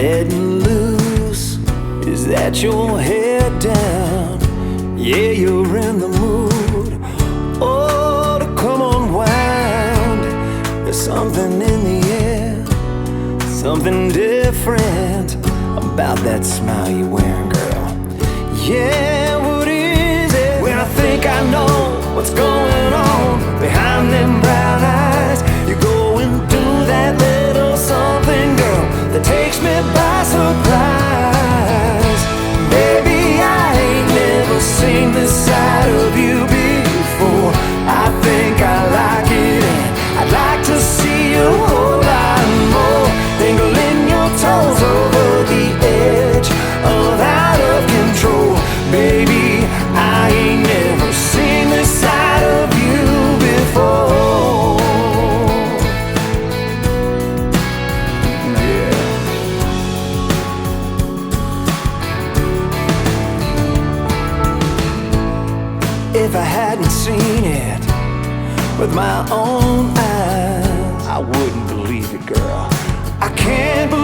letting loose. Is that your head down? Yeah, you're in the mood. Oh, to come unwound. There's something in the air, something different about that smile you're wearing, girl. Yeah, what is it? When I think I know what's going on behind them brown eyes, you go and do that little something, girl, that takes me by surprise. Baby, I ain't never seen this side of you before. I think I like it, and I'd like to see you a whole lot more. Dangling your toes over the edge of out of control. Baby, I ain't never seen this side of you before. Yeah. If I hadn't seen it with my own eyes, I wouldn't believe it, girl. I can't believe